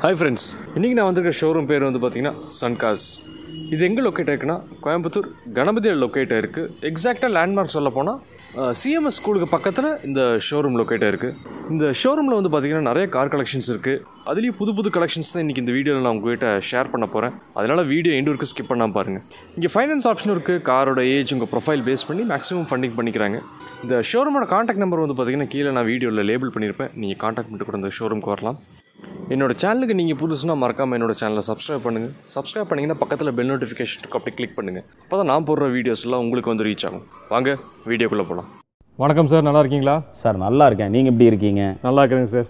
Hi friends, இன்றைக்கி நான் வந்திருக்க ஷோரூம் பேர் வந்து பார்த்திங்கன்னா சன்கார்ஸ். இது எங்கே லொக்கேட் ஆயிருக்குன்னா கோயம்புத்தூர் கணபதியில் லொக்கேட் ஆயிருக்கு. எக்ஸாக்டாக லேண்ட்மார்க் சொல்ல போனால் சிஎம்எஸ் ஸ்கூலுக்கு பக்கத்தில் இந்த ஷோரூம் லொக்கேட் ஆயிருக்கு. இந்த ஷோரூமில் வந்து பார்த்திங்கன்னா நிறைய கார் கலெக்ஷன்ஸ் இருக்குது. அதுலேயும் புது கலெக்ஷன்ஸ் தான் இன்றைக்கி இந்த வீடியோவில் நான் உங்கள்கிட்ட ஷேர் பண்ண போகிறேன். அதனால் வீடியோ எண்டு வரைக்கும் ஸ்கிப் பண்ணாமல் பாருங்கள். இங்கே ஃபைனான்ஸ் ஆப்ஷன் இருக்குது. காரோட ஏஜ் உங்கள் ப்ரொஃபைல் பேஸ் பண்ணி மேக்ஸிமம் ஃபண்டிங் பண்ணிக்கிறாங்க. இந்த ஷோரூமோட காண்டாக்ட் நம்பர் வந்து பார்த்திங்கன்னா கீழே நான் வீடியோவில் லேபிள் பண்ணியிருப்பேன். நீங்கள் காண்டாக்ட் பண்ணிட்டு கூட இந்த ஷோரூமுக்கு வரலாம். என்னோடய சேனலுக்கு நீங்கள் புதுசுனா மறக்காமல் என்னோடய சேனலை சப்ஸ்கிரைப் பண்ணுங்கள். சப்ஸ்கிரைப் பண்ணிங்கன்னா பக்கத்தில் பெல் நோட்டிஃபிகேஷனுக்கு அப்படி கிளிக் பண்ணுங்கள். அப்போ தான் நான் போடுற வீடியோஸ்லாம் உங்களுக்கு வந்து ரீச் ஆகும். வாங்க வீடியோக்குள்ளே போகலாம். வணக்கம் சார், நல்லா இருக்கீங்களா? சார் நல்லா இருக்கேன், நீங்கள் எப்படி இருக்கீங்க? நல்லா இருக்கிறேங்க சார்.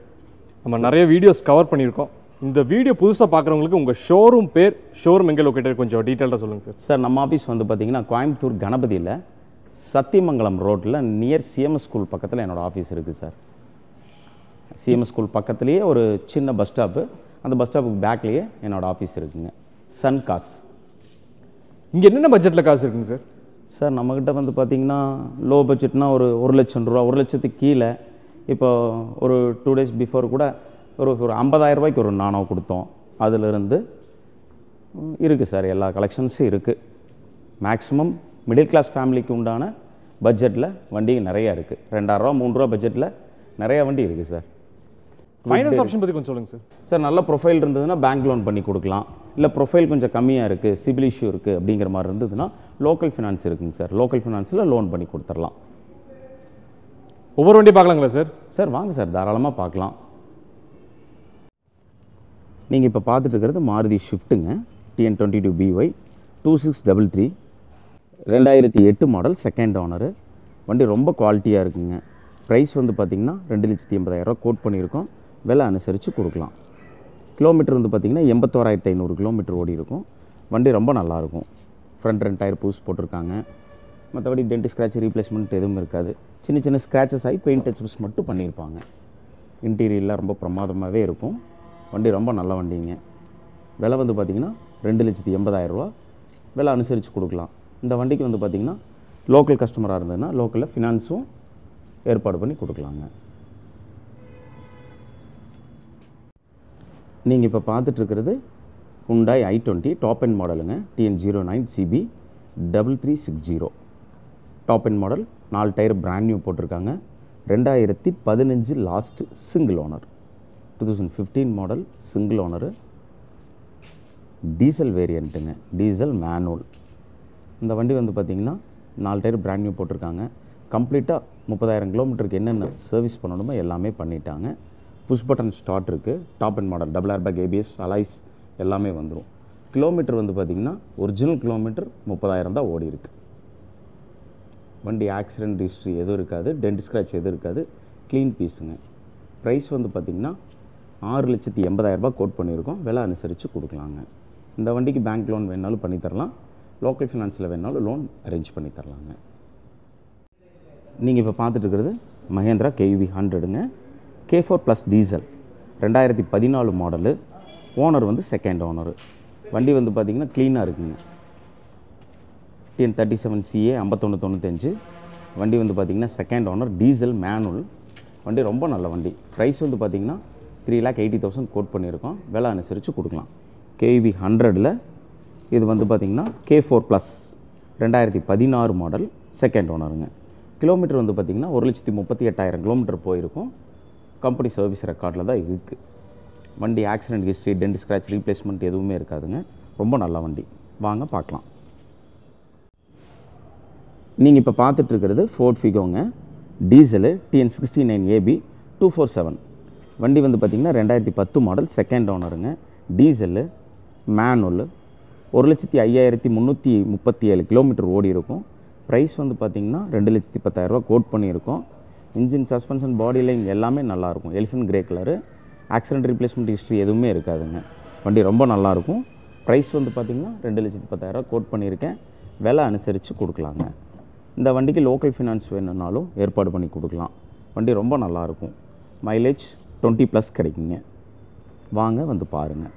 நம்ம நிறைய வீடியோஸ் கவர் பண்ணியிருக்கோம். இந்த வீடியோ புதுசாக பார்க்குறவங்களுக்கு உங்கள் ஷோரூம் பேர், ஷோரூம் எங்கே லொக்கேட்டட் கொஞ்சம் டீட்டெயிலாக சொல்லுங்கள் சார். சார் நம்ம ஆஃபீஸ் வந்து பார்த்திங்கன்னா கோயம்புத்தூர் கணபதியில் சத்தியமங்கலம் ரோட்டில் நியர் சிஎம்எஸ் ஸ்கூல் பக்கத்தில் என்னோடய ஆஃபீஸ் இருக்குது சார். சிஎம்எஸ் ஸ்கூல் பக்கத்துலேயே ஒரு சின்ன பஸ் ஸ்டாப்பு, அந்த பஸ் ஸ்டாப்புக்கு பேக்லேயே என்னோடய ஆஃபீஸ் இருக்குங்க. சன்கார்ஸ். இங்கே என்னென்ன பட்ஜெட்டில் காசு இருக்குங்க சார்? சார் நம்மக்கிட்ட வந்து பார்த்திங்கன்னா லோ பட்ஜெட்னா ஒரு 1 லட்சம் ரூபா, 1 லட்சத்துக்கு கீழே. இப்போ ஒரு 2 days பிஃபோர் கூட ஒரு 50,000 ரூபாய்க்கு ஒரு நானோ கொடுத்தோம். அதிலிருந்து இருக்குது சார், எல்லா கலெக்ஷன்ஸும் இருக்குது. மேக்ஸிமம் மிடில் கிளாஸ் ஃபேமிலிக்கு உண்டான பட்ஜெட்டில் வண்டி நிறையா இருக்குது. 2,000 ரூபா 3 ரூபா பட்ஜெட்டில் நிறையா வண்டி இருக்குது சார். ஃபைனான்ஸ் ஆப்ஷன் பற்றி கொஞ்சம் சொல்லுங்கள் சார். சார் நல்ல ப்ரொஃபைல் இருந்ததுன்னா பேங்க் லோன் பண்ணி கொடுக்கலாம். இல்லை ப்ரொஃபைல் கொஞ்சம் கம்மியாக இருக்குது, சிபில் இஷ்யூ இருக்குது அப்படிங்கிற மாதிரி இருந்ததுன்னா லோக்கல் ஃபினான்ஸ் இருக்குங்க சார். லோக்கல் ஃபினான்ஸில் லோன் பண்ணி கொடுத்துடலாம். ஒவ்வொரு வண்டி பார்க்கலாங்களா சார்? சார் வாங்க சார், தாராளமாக பார்க்கலாம். நீங்கள் இப்போ பார்த்துட்டு இருக்கிறது மாருதி ஷிஃப்ட்டுங்க, TN22BY 2633 2008 மாடல், செகண்ட் ஓனரு. வண்டி ரொம்ப குவாலிட்டியாக இருக்குங்க. ப்ரைஸ் வந்து பார்த்திங்கன்னா 2,80,000 ரூபா கோட் பண்ணியிருக்கோம். விலை அனுசரித்து கொடுக்கலாம். கிலோமீட்டர் வந்து பார்த்திங்கன்னா 81,500 கிலோமீட்டர் ஓடி இருக்கும். வண்டி ரொம்ப நல்லாயிருக்கும். ஃப்ரண்ட் 2 டயர் புதுசு போட்டிருக்காங்க. மற்றபடி டென்ட் ஸ்க்ராட்ச் ரீப்ளேஸ்மெண்ட் எதுவும் இருக்காது. சின்ன ஸ்க்ராச்சஸ் ஆகி பெயிண்ட் டச்சப்ஸ் மட்டும் பண்ணியிருப்பாங்க. இன்டீரியர்லாம் ரொம்ப பிரமாதமாகவே இருக்கும். வண்டி ரொம்ப நல்ல வண்டிங்க. விலை வந்து பார்த்திங்கன்னா 2,80,000 ரூபா. விலை அனுசரித்து கொடுக்கலாம். இந்த வண்டிக்கு வந்து பார்த்திங்கன்னா லோக்கல் கஸ்டமராக இருந்ததுன்னா லோக்கலில் ஃபினான்ஸும் ஏற்பாடு பண்ணி கொடுக்கலாங்க. நீங்கள் இப்போ பார்த்துட்ருக்கிறது Hyundai i20 டாப் எண்ட் மாடலுங்க, TN09CB 3360 top end model. 4 tyre brand new போட்டிருக்காங்க. 2015 last single owner. 2015 model single owner. Diesel வேரியண்ட்டுங்க, டீசல் மேனுவல். இந்த வண்டி வந்து பார்த்திங்கன்னா 4 டயர் பிராண்ட் நியூ போட்டிருக்காங்க. கம்ப்ளீட்டாக 30,000 கிலோமீட்டருக்கு என்னென்ன சர்வீஸ் பண்ணணுமோ எல்லாமே பண்ணிட்டாங்க. புஷ் பட்டன் ஸ்டார்ட் இருக்குது. Top and model, double airbag, ABS, alloys எல்லாமே வந்துடும். கிலோமீட்டர் வந்து பார்த்திங்கன்னா ஒரிஜினல் கிலோமீட்டர் 30,000 தான் ஓடி இருக்குது. வண்டி ஆக்சிடென்ட் ஹிஸ்ட்ரி எதுவும் இருக்காது, டென்ட் ஸ்க்ராட்ச் எதுவும் இருக்காது. க்ளீன் பீஸுங்க. ப்ரைஸ் வந்து பார்த்திங்கன்னா 6,80,000 ரூபா கோட் பண்ணியிருக்கோம். விலை அனுசரித்து கொடுக்கலாங்க. இந்த வண்டிக்கு பேங்க் லோன் வேணாலும் பண்ணித்தரலாம், லோக்கல் ஃபினான்ஸில் வேணாலும் லோன் அரேஞ்ச் பண்ணி தரலாங்க. நீங்கள் இப்போ பார்த்துட்டு இருக்கிறது Mahindra KUV 100ங்க, K4 plus diesel, 2014 model. Owner வந்து செகண்ட் ஓனரு. வண்டி வந்து பார்த்திங்கன்னா க்ளீனாக இருக்குங்க. TN37CA 5195. வண்டி வந்து பார்த்திங்கன்னா செகண்ட் ஓனர், டீசல் மேனுவல். வண்டி ரொம்ப நல்ல வண்டி. ப்ரைஸ் வந்து பார்த்திங்கன்னா 3,80,000 கோட் பண்ணியிருக்கோம். விலை அனுசரித்து கொடுக்கலாம். KUV 100ல் இது வந்து பார்த்திங்கன்னா K4 ப்ளஸ் 2016 மாடல், செகண்ட் ஓனருங்க. கிலோமீட்டர் வந்து பார்த்திங்கன்னா 1,38,000 கிலோமீட்டர் போயிருக்கும். கம்பெனி சர்வீஸ் ரெக்கார்டில் தான் இருக்குது. வண்டி accident history, tent scratch replacement எதுவுமே இருக்காதுங்க. ரொம்ப நல்ல வண்டி. வாங்க பார்க்கலாம். நீங்கள் இப்போ பார்த்துட்ருக்கிறது ஃபோர்ட் ஃபிகோங்க, டீசலு, TN69AB 247. வண்டி வந்து பார்த்திங்கன்னா 2010 மாடல், செகண்ட் ஓனருங்க. Diesel manual. 1,05,337 கிலோமீட்டர் ஓடி இருக்கும். ப்ரைஸ் வந்து பார்த்திங்கன்னா 2,10,000 ரூபா கோட் பண்ணியிருக்கோம். இன்ஜின், சஸ்பென்ஷன், பாடி லைன் எல்லாமே நல்லாயிருக்கும். Elephant grey colour. Accident replacement history எதுவுமே இருக்காதுங்க. வண்டி ரொம்ப நல்லாயிருக்கும். ப்ரைஸ் வந்து பார்த்திங்கன்னா 2,10,000 ரூபா கோட் பண்ணியிருக்கேன். விலை அனுசரித்து கொடுக்கலாங்க. இந்த வண்டிக்கு லோக்கல் ஃபினான்ஸ் வேணும்னாலும் ஏற்பாடு பண்ணி கொடுக்கலாம். வண்டி ரொம்ப நல்லாயிருக்கும். மைலேஜ் 20+ கிடைக்குங்க. வாங்க வந்து பாருங்கள்.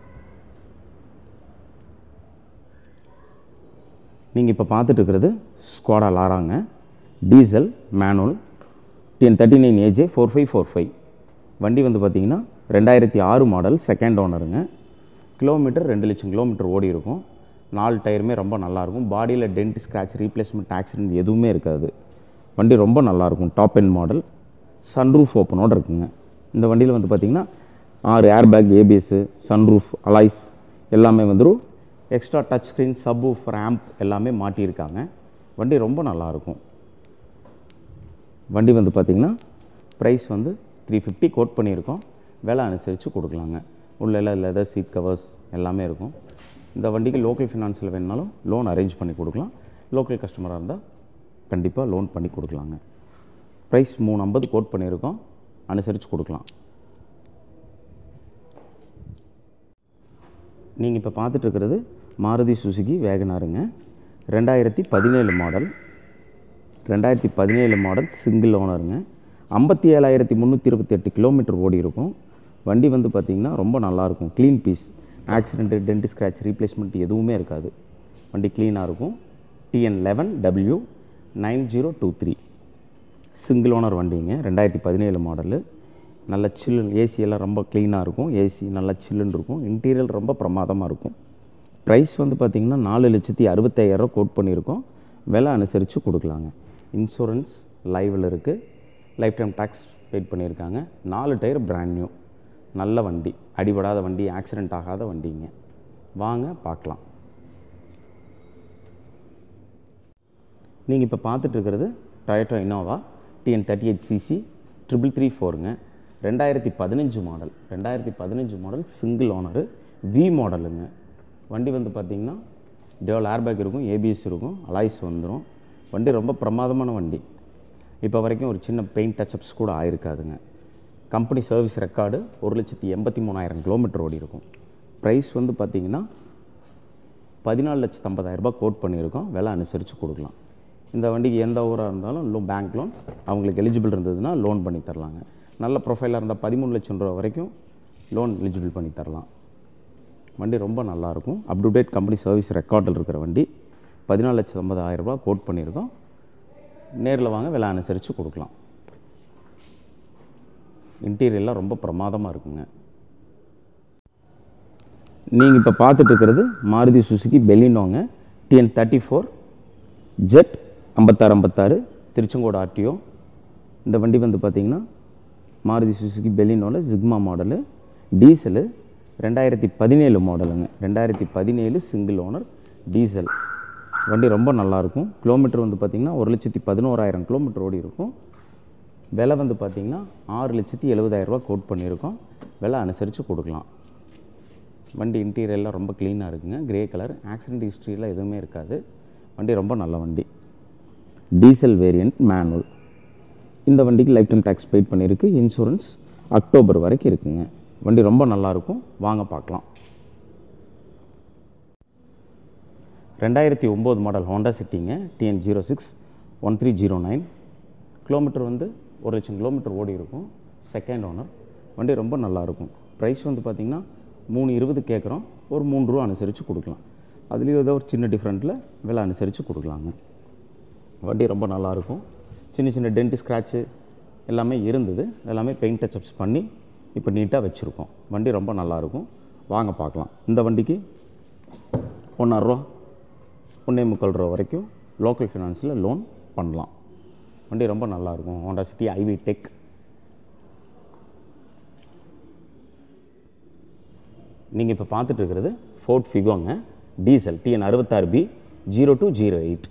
நீங்கள் இப்போ பார்த்துட்டு இருக்கிறது ஸ்கோடா லாராங்க, டீசல் மேனுவல், TN39AJ 4545. வண்டி வந்து பார்த்திங்கன்னா 2006 மாடல், செகண்ட் ஓனருங்க. கிலோமீட்டர் 2 லட்சம் கிலோமீட்டர் ஓடி இருக்கும். 4 டயருமே ரொம்ப நல்லாயிருக்கும். பாடியில் டென்ட், ஸ்க்ராட்ச், ரீப்ளேஸ்மெண்ட், ஆக்சிடென்ட் எதுவுமே இருக்காது. வண்டி ரொம்ப நல்லாயிருக்கும். Top end model. சன்ரூஃப் ஓப்பனோடு இருக்குங்க. இந்த வண்டியில் வந்து பார்த்திங்கன்னா 6 air bag, ABS, sunroof, alloys எல்லாமே வந்துடும். Extra touch screen, subwoofer, amp எல்லாமே மாட்டியிருக்காங்க. வண்டி ரொம்ப நல்லாயிருக்கும். வண்டி வந்து பார்த்திங்கன்னா ப்ரைஸ் வந்து 350 கோட் பண்ணியிருக்கோம். விலை அனுசரித்து கொடுக்கலாங்க. உள்ள லெதர் சீட் கவர்ஸ் எல்லாமே இருக்கும். இந்த வண்டிக்கு லோக்கல் ஃபினான்ஸில் வேணுனாலும் லோன் அரேஞ்ச் பண்ணி கொடுக்கலாம். லோக்கல் கஸ்டமராக இருந்தால் கண்டிப்பாக லோன் பண்ணி கொடுக்கலாங்க. ப்ரைஸ் 350 கோட் பண்ணியிருக்கோம். அனுசரித்து கொடுக்கலாம். நீங்கள் இப்போ பார்த்துட்ருக்கிறது மாருதி சுசுகி வேகனாருங்க. 2017 மாடல். 2017 மாடல், சிங்கிள் ஓனருங்க. 57,328 கிலோமீட்டர் ஓடி இருக்கும். வண்டி வந்து பார்த்திங்கன்னா ரொம்ப நல்லாயிருக்கும். Clean piece. Accident, dent, scratch, replacement எதுவுமே இருக்காது. வண்டி க்ளீனாக இருக்கும். TN11W9023 சிங்கிள் ஓனர் வண்டிங்க. 2017 மாடலு. நல்ல சில்லுன்னு, ஏசியெல்லாம் ரொம்ப க்ளீனாக இருக்கும். ஏசி நல்லா சில்லுன்னு இருக்கும். இன்டீரியர் ரொம்ப பிரமாதமாக இருக்கும். ப்ரைஸ் வந்து பார்த்திங்கன்னா 4,65,000 கோட் பண்ணியிருக்கோம். விலை அனுசரித்து கொடுக்கலாங்க. இன்சூரன்ஸ் லைவில் இருக்குது. லைஃப் டைம் டேக்ஸ் பெய்ட் பண்ணியிருக்காங்க. 4 டயர் பிராண்ட் நியூ. நல்ல வண்டி, அடிபடாத வண்டி, ஆக்சிடெண்ட் ஆகாத வண்டிங்க. வாங்க பார்க்கலாம். நீங்கள் இப்போ பார்த்துட்ருக்கிறது டொயோட்டா இனோவா TN38cc 3334ங்க. 2015 model. 2015 model, single owner, V மாடலுங்க. வண்டி வந்து பார்த்திங்கன்னா டேவல் ஏர்பேக் இருக்கும், ஏபிஎஸ் இருக்கும், அலாய்ஸ் வந்துடும். வண்டி ரொம்ப பிரமாதமான வண்டி. இப்போ வரைக்கும் ஒரு சின்ன பெயிண்ட் டச்சப்ஸ் கூட ஆயிருக்காதுங்க. கம்பெனி சர்வீஸ் ரெக்கார்டு 1,83,000 கிலோமீட்டர் ஓடி இருக்கும். ப்ரைஸ் வந்து பார்த்திங்கன்னா 14,50,000 கோட் பண்ணியிருக்கோம். விலை அனுசரித்து கொடுக்கலாம். இந்த வண்டிக்கு எந்த ஊராக இருந்தாலும் பேங்க் லோன் அவங்களுக்கு எலிஜிபிள் இருந்ததுன்னா லோன் பண்ணி தரலாங்க. நல்ல ப்ரொஃபைலாக இருந்தால் 13 லட்சம் ரூபா வரைக்கும் லோன் எலிஜிபிள் பண்ணி தரலாம். வண்டி ரொம்ப நல்லாயிருக்கும். Up to date company service ரெக்கார்டில் இருக்கிற வண்டி. 14,50,000 கோட் பண்ணியிருக்கோம். நேரில் வாங்க, விலை அனுசரித்து கொடுக்கலாம். இன்டீரியர்லாம் ரொம்ப பிரமாதமாக இருக்குங்க. நீங்கள் இப்போ பார்த்துட்ருக்கிறது மாருதி சுசுகி பெலினோங்க. TN34 Z 5656 Tiruchengode RTO. இந்த வண்டி வந்து பார்த்திங்கன்னா மாருதி சுசுகி பெலினோவில் சிக்மா மாடலு, டீசலு, 2017 மாடலுங்க. 2017 சிங்கிள் ஓனர், டீசல். வண்டி ரொம்ப நல்லாயிருக்கும். கிலோமீட்டர் வந்து பார்த்திங்கன்னா 1,11,000 கிலோமீட்டர் ஓடி இருக்கும். விலை வந்து பார்த்திங்கன்னா 6,70,000 கோட் பண்ணியிருக்கோம். விலை அனுசரித்து கொடுக்கலாம். வண்டி இன்டீரியர்லாம் ரொம்ப க்ளீனாக இருக்குங்க. Grey colour. ஆக்சிடென்ட் ஹிஸ்ட்ரியில் எதுவுமே இருக்காது. வண்டி ரொம்ப நல்ல வண்டி. Diesel variant, manual. இந்த வண்டிக்கு லைஃப் டைம் டேக்ஸ் பெய்ட் பண்ணியிருக்கு. இன்சூரன்ஸ் அக்டோபர் வரைக்கும் இருக்குங்க. வண்டி ரொம்ப நல்லாயிருக்கும். வாங்க பார்க்கலாம். 2009 மாடல் ஹோண்டா சிட்டிங்க. TN061309. கிலோமீட்டர் வந்து 1 லட்சம் கிலோமீட்டர் ஓடி இருக்கும். Second owner. வண்டி ரொம்ப நல்லாயிருக்கும். ப்ரைஸ் வந்து பார்த்திங்கன்னா 320 கேட்குறோம். ஒரு 3 ரூபா அனுசரித்து கொடுக்கலாம். அதுலேயும் ஏதோ ஒரு சின்ன டிஃப்ரெண்ட்டில் விலை அனுசரித்து கொடுக்கலாங்க. வண்டி ரொம்ப நல்லாயிருக்கும். சின்ன சின்ன டென்ட், ஸ்க்ராட்சு எல்லாமே இருந்தது. எல்லாமே பெயிண்ட் டச்சப்ஸ் பண்ணி இப்போ நீட்டாக வச்சுருக்கோம். வண்டி ரொம்ப நல்லாயிருக்கும். வாங்க பார்க்கலாம். இந்த வண்டிக்கு 1,5 ரூபா 1,45 ரூபா வரைக்கும் லோக்கல் ஃபினான்ஸில் லோன் பண்ணலாம். வண்டி ரொம்ப நல்லாயிருக்கும். Honda City iVTEC. நீங்கள் இப்போ பார்த்துட்ருக்கிறது ஃபோர்ட் ஃபிகோங்க. Diesel TN66B0208.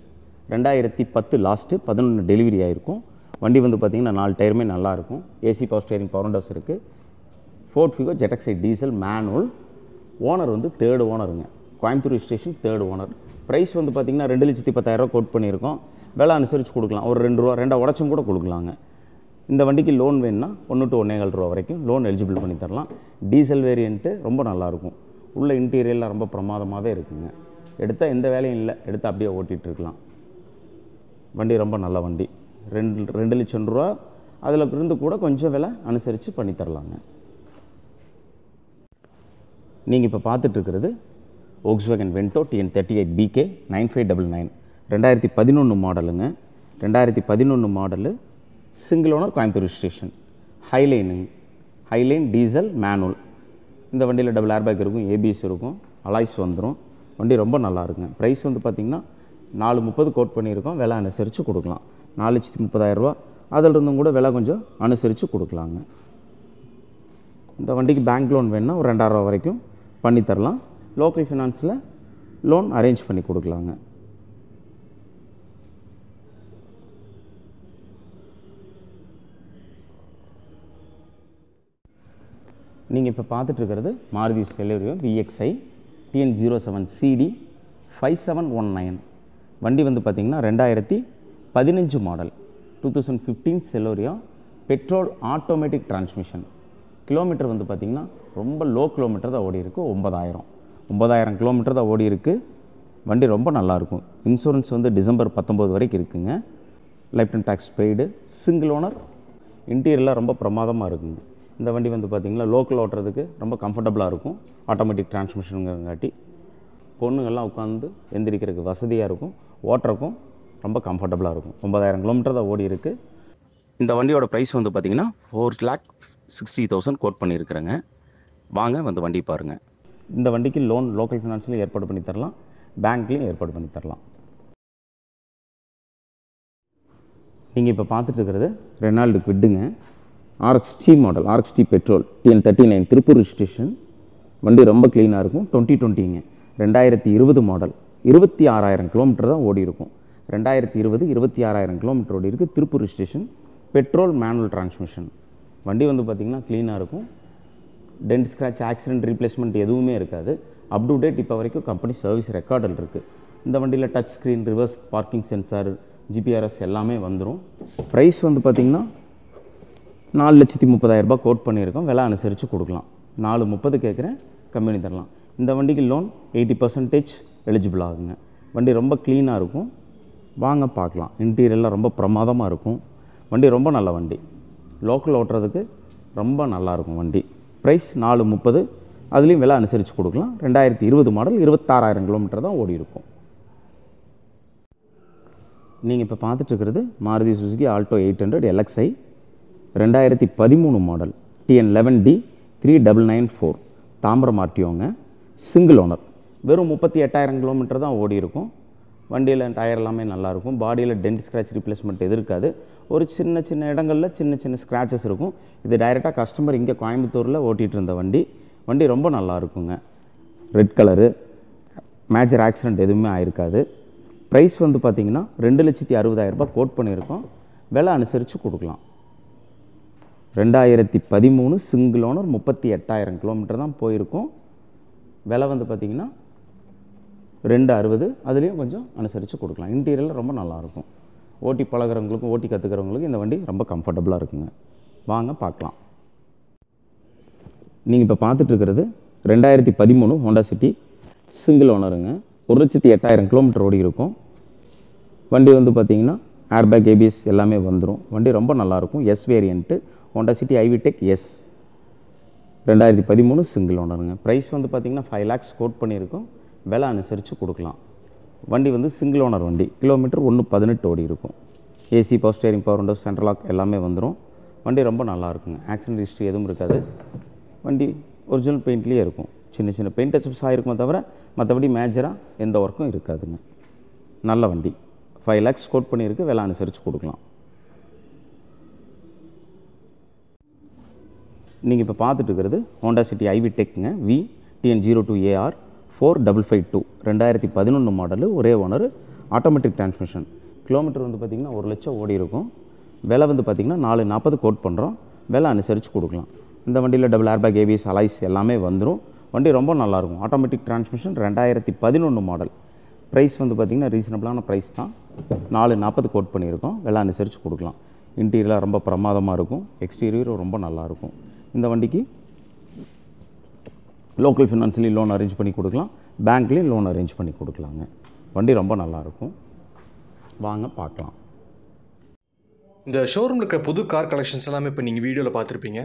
2010 லாஸ்ட்டு 11 டெலிவரி ஆகிருக்கும். வண்டி வந்து பார்த்திங்கன்னா 4 டயருமே நல்லாயிருக்கும். AC, power steering, power windows இருக்குது. ஃபோர்ட் ஃபிகோ ஜெட்டக்ஸைட் டீசல், மேனுவல். ஓனர் வந்து 3rd ஓனருங்க. Coimbatore registration, 3rd owner. Price வந்து பார்த்திங்கன்னா 2,10,000 கோட் பண்ணியிருக்கோம். விலை அனுசரித்து கொடுக்கலாம். ஒரு 2 ரூபா 2 உடச்சும் கூட கொடுக்கலாங்க. இந்த வண்டிக்கு லோன் வேணுன்னா 1 to 1.25 ரூபா வரைக்கும் லோன் எலிஜிபிள் பண்ணி தரலாம். டீசல் வேரியண்ட்டு ரொம்ப நல்லாயிருக்கும். உள்ள இன்டீரியர்லாம் ரொம்ப பிரமாதமாகவே இருக்குங்க. எடுத்தால் எந்த வேலையும் இல்லை. எடுத்து அப்படியே ஓட்டிகிட்டு இருக்கலாம். வண்டி ரொம்ப நல்ல வண்டி. 2 லட்சம் ரூபா அதில் இருந்து கூட கொஞ்சம் விலை அனுசரித்து பண்ணித்தரலாங்க. நீங்கள் இப்போ பார்த்துட்ருக்கிறது Volkswagen Vento TN38BK 9599. 2011 மாடலுங்க. 2011 model, single owner, Coimbatore registration. Highline highline diesel manual. இந்த வண்டியில் டபுள் ஏர்பேக் இருக்கும், ஏபிஎஸ் இருக்கும், அலாய்ஸ் வந்துடும். வண்டி ரொம்ப நல்லா இருக்குங்க. ப்ரைஸ் வந்து பார்த்திங்கன்னா 430 கோட் பண்ணியிருக்கோம். விலை அனுசரித்து கொடுக்கலாம். 4,30,000 அதிலிருந்தும் கூட விலை கொஞ்சம் அனுசரித்து கொடுக்கலாங்க. இந்த வண்டிக்கு பேங்க் லோன் வேணுன்னா ஒரு 2,000 வரைக்கும் பண்ணித்தரலாம். லோக்கல் ஃபினான்ஸில் லோன் அரேஞ்ச் பண்ணி கொடுக்கலாங்க. நீங்கள் இப்போ பார்த்துட்ருக்கிறது மாருதி செலரியோ VXi TN07CD 5719. வண்டி வந்து பார்த்திங்கன்னா 2015 model, 2015 Celerio petrol automatic transmission. Kilometre வந்து பார்த்திங்கன்னா ரொம்ப லோ கிலோமீட்டர் தான் ஓடி இருக்குது. 9,000 கிலோமீட்டர் தான் ஓடி இருக்குது. வண்டி ரொம்ப நல்லாயிருக்கும். இன்சூரன்ஸ் வந்து டிசம்பர் 19 வரைக்கும் இருக்குங்க. Life time tax paid, single owner. இன்டீரியர்லாம் ரொம்ப பிரமாதமாக இருக்குங்க. இந்த வண்டி வந்து பார்த்திங்கன்னா லோக்கல் ஓட்டுறதுக்கு ரொம்ப கம்ஃபர்டபுளாக இருக்கும். ஆட்டோமேட்டிக் டிரான்ஸ்மிஷனுங்கிறங்காட்டி பொண்ணுங்கள்லாம் உட்காந்து எந்திரிக்கிறதுக்கு வசதியாக இருக்கும். ஓட்டுறக்கும் ரொம்ப கம்ஃபர்டபுளாக இருக்கும். 9,000 கிலோமீட்டர் தான் ஓடி இருக்குது. இந்த வண்டியோட ப்ரைஸ் வந்து பார்த்திங்கன்னா 4,60,000 கோட் பண்ணியிருக்கிறேங்க. வாங்க வந்து வண்டி பாருங்கள். இந்த வண்டிக்கு லோன் லோக்கல் ஃபினான்ஸ்லையும் ஏற்பாடு பண்ணி தரலாம், பேங்க்லேயும் ஏற்பாடு பண்ணி தரலாம். நீங்கள் இப்போ பார்த்துட்டு இருக்கிறது ரெனால்டு குவிட்டுங்க. RXT model, RXT petrol, TN39 Tiruppur registration. வண்டி ரொம்ப க்ளீனாக இருக்கும். 2020ங்க, 2020 மாடல். 26,000 கிலோமீட்டர் தான் ஓடி இருக்கும். 2020 26,000 கிலோமீட்டர் ஓடி இருக்குது. Tiruppur registration, petrol manual transmission. வண்டி வந்து பார்த்திங்கன்னா க்ளீனாக இருக்கும். டென்ட் ஸ்க்ராட்ச் ஆக்சிடென்ட் ரீப்ளேஸ்மெண்ட் எதுவுமே இருக்காது. அப் டு டேட் இப்போ வரைக்கும் கம்பெனி சர்வீஸ் ரெக்கார்டில் இருக்குது. இந்த வண்டியில் touch screen, reverse parking sensor, GPRS எல்லாமே வந்துடும். ப்ரைஸ் வந்து பார்த்திங்கன்னா 4,30,000 கோட் பண்ணியிருக்கோம். விலை அனுசரித்து கொடுக்கலாம். 4,30 கேட்குறேன், கம்மி பண்ணி தரலாம். இந்த வண்டிக்கு லோன் 80% எலிஜிபிள் ஆகுங்க. வண்டி ரொம்ப க்ளீனாக இருக்கும். வாங்க பார்க்கலாம். இன்டீரியர்லாம் ரொம்ப பிரமாதமாக இருக்கும். வண்டி ரொம்ப நல்ல வண்டி. லோக்கல் ஓட்டுறதுக்கு ரொம்ப நல்லாயிருக்கும் வண்டி. ப்ரைஸ் 4,30, அதுலேயும் விலை அனுசரித்து கொடுக்கலாம். 2020 மாடல், 26,000 கிலோமீட்டர் தான் ஓடி இருக்கும். நீங்கள் இப்போ பார்த்துட்ருக்கிறது Maruti Suzuki Alto 800 LXi 2013 model, TN11D 3994 Tambaram RTOங்க. Single owner. வெறும் 38,000 கிலோமீட்டர் தான் ஓடி இருக்கும். வண்டியில் டயர் எல்லாமே நல்லாயிருக்கும். பாடியில் டென்ட் ஸ்க்ராட்ச் ரீப்ளேஸ்மெண்ட் எது இருக்காது. ஒரு சின்ன சின்ன இடங்களில் சின்ன ஸ்க்ராச்சஸ் இருக்கும். இது டைரெக்டாக கஸ்டமர் இங்கே கோயம்புத்தூரில் ஓட்டிகிட்டு இருந்த வண்டி. வண்டி ரொம்ப நல்லா இருக்குங்க. ரெட் கலரு, மேஜர் ஆக்சிடெண்ட் எதுவுமே ஆயிருக்காது. ப்ரைஸ் வந்து பார்த்திங்கன்னா 2,60,000 கோட் பண்ணியிருக்கோம். விலை அனுசரித்து கொடுக்கலாம். 2013 சிங்கிள் ஓனர், 38,000 கிலோமீட்டர் தான் போயிருக்கும். விலை வந்து பார்த்திங்கன்னா 2,60, அதுலேயும் கொஞ்சம் அனுசரித்து கொடுக்கலாம். இன்டீரியரில் ரொம்ப நல்லாயிருக்கும். ஓட்டி பழகிறவங்களுக்கும் ஓட்டி கற்றுக்கிறவங்களுக்கும் இந்த வண்டி ரொம்ப கம்ஃபர்டபுளாக இருக்குங்க. வாங்க பார்க்கலாம். நீங்கள் இப்போ பார்த்துட்ருக்கிறது 2013 ஹோண்டா சிட்டி சிங்கிள் ஓனருங்க. 1,08,000 கிலோமீட்டர் ஓடி இருக்கும். வண்டி வந்து பார்த்திங்கன்னா ஏர்பேக், ABS எல்லாமே வந்துடும். வண்டி ரொம்ப நல்லாயிருக்கும். S variant Honda City iVTEC S. 2013 single ஓனருங்க. ப்ரைஸ் வந்து பார்த்திங்கன்னா 5 lakhs கோட் பண்ணியிருக்கோம். விலை அனுசரித்து கொடுக்கலாம். வண்டி வந்து சிங்கிள் ஓனர் வண்டி. கிலோமீட்டர் 118 ஓடி இருக்கும். AC, power steering, power windows, central lock எல்லாமே வந்துடும். வண்டி ரொம்ப நல்லா இருக்குங்க. ஆக்சிடென்ட் ஹிஸ்ட்ரி எதுவும் இருக்காது. வண்டி ஒரிஜினல் பெயிண்ட்லேயே இருக்கும். சின்ன பெயிண்ட் டச்சப்ஸ் ஆகிருக்குமே தவிர மற்றபடி மேஜராக எந்த ஒர்க்கும் இருக்காதுங்க. நல்ல வண்டி. 5 lakhs கோட் பண்ணியிருக்கு. விலை அனுசரித்து கொடுக்கலாம். நீங்கள் இப்போ பார்த்துட்டு இருக்கிறது ஹோண்டா சிட்டி ஐவிடெக்ங்க. V TN02AR 4552 2011 மாடலு, ஒரே ஓனர், ஆட்டோமேட்டிக் டிரான்ஸ்மிஷன். கிலோமீட்டர் வந்து பார்த்திங்கன்னா 1 லட்சம் ஓடி இருக்கும். விலை வந்து பார்த்திங்கன்னா 4,40 கோட் பண்ணுறோம். விலை அனுசரித்து கொடுக்கலாம். இந்த வண்டியில் டபுள் ஏர்பேக், ABS, அலாய்ஸ் எல்லாமே வந்துடும். வண்டி ரொம்ப நல்லாயிருக்கும். Automatic transmission, 2011 model. ப்ரைஸ் வந்து பார்த்திங்கன்னா ரீசனபிளான ப்ரைஸ் தான். 4,40 கோட் பண்ணியிருக்கோம். விலை அனுசரித்து கொடுக்கலாம். இன்டீரியரில் ரொம்ப பிரமாதமாக இருக்கும். எக்ஸ்டீரியரும் ரொம்ப நல்லாயிருக்கும். இந்த வண்டிக்கு லோக்கல் ஃபினான்ஸ்லேயும் லோன் அரேஞ்ச் பண்ணி கொடுக்கலாம், பேங்க்லேயும் லோன் அரேஞ்ச் பண்ணி கொடுக்கலாங்க. வண்டி ரொம்ப நல்லாயிருக்கும். வாங்க பார்க்கலாம். இந்த ஷோரூமில் இருக்கிற புது கார் கலெக்ஷன்ஸ் எல்லாமே இப்போ நீங்கள் வீடியோவில் பார்த்துருப்பீங்க.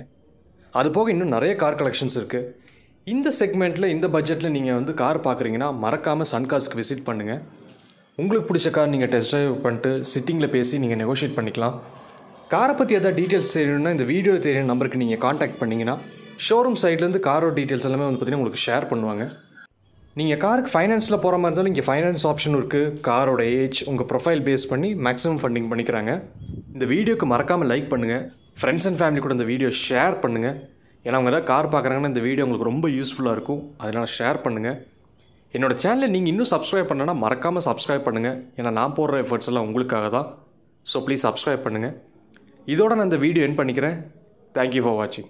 அது போக இன்னும் நிறைய கார் கலெக்ஷன்ஸ் இருக்குது. இந்த செக்மெண்ட்டில், இந்த பட்ஜெட்டில் நீங்கள் வந்து கார் பார்க்குறீங்கன்னா மறக்காமல் சன்கார்ஸ்க்கு விசிட் பண்ணுங்கள். உங்களுக்கு பிடிச்ச கார் நீங்கள் டெஸ்ட் ட்ரைவ் பண்ணிட்டு சிட்டிங்கில் பேசி நீங்கள் நெகோஷியேட் பண்ணிக்கலாம். காரை பற்றி எதாவது டீட்டெயில்ஸ் தெரியணுன்னா இந்த வீடியோ தெரியும் நம்பருக்கு நீங்கள் காண்டாக்ட் பண்ணிங்கன்னா ஷோரூம் சைட்லேருந்து காரோட டீட்டெயில்ஸ் எல்லாமே வந்து பார்த்திங்கன்னா உங்களுக்கு ஷேர் பண்ணுவாங்க. நீங்கள் காருக்கு ஃபைனான்ஸில் போகிற மாதிரி இருந்தாலும் இங்கே ஃபைனான்ஸ் ஆப்ஷன் இருக்குது. காரோட ஏஜ் உங்கள் ப்ரொஃபைல் பேஸ் பண்ணி மேக்ஸிமம் ஃபண்டிங் பண்ணிக்கிறாங்க. இந்த வீடியோக்கு மறக்காமல் லைக் பண்ணுங்கள், ஃப்ரெண்ட்ஸ் அண்ட் ஃபேமிலி கூட இந்த வீடியோ ஷேர் பண்ணுங்கள். ஏன்னா அவங்க ஏதாவது கார் பார்க்குறாங்கன்னா இந்த வீடியோ உங்களுக்கு ரொம்ப யூஸ்ஃபுல்லாக இருக்கும். அதனால் ஷேர் பண்ணுங்கள். என்னோட சேனலை நீங்கள் இன்னும் சப்ஸ்கிரைப் பண்ணனா மறக்காமல் சப்ஸ்கிரைப் பண்ணுங்கள். ஏன்னா நான் போடுற எஃபர்ட்ஸ் எல்லாம் உங்களுக்காக தான். ஸோ ப்ளீஸ் சப்ஸ்கிரைப் பண்ணுங்கள். இதோட நான் இந்த வீடியோ எண்ட் பண்ணிக்கிறேன். தேங்க்யூ ஃபார் வாட்சிங்.